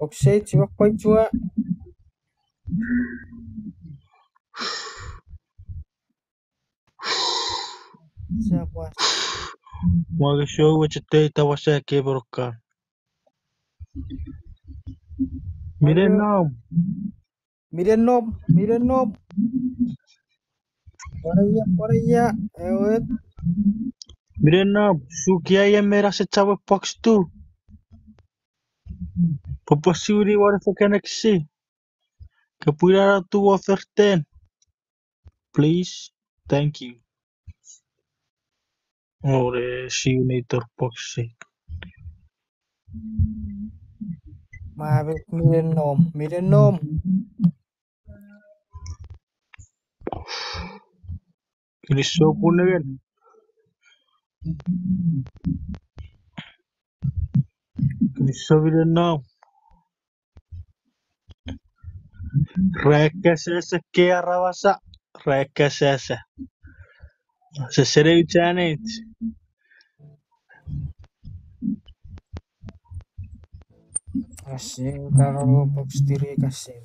Okshay, chiva koi chua. Siapa? Magishow wachiteta wasake borokka. Mirenam. Mirenom. Paraya. Ewet. Mirenam. Sukia ya mera se chawe pakstu. Papasuri wara fakaneksi. Kapurara tu oferten. Please. Thank you. Ore siunator paksi. Mabek Mirenom. Ini so punagan. Ini so mirenam. Rekesese ke arawasa. Rekesese. Se serei chanet. Kasih kalau box diri kasih.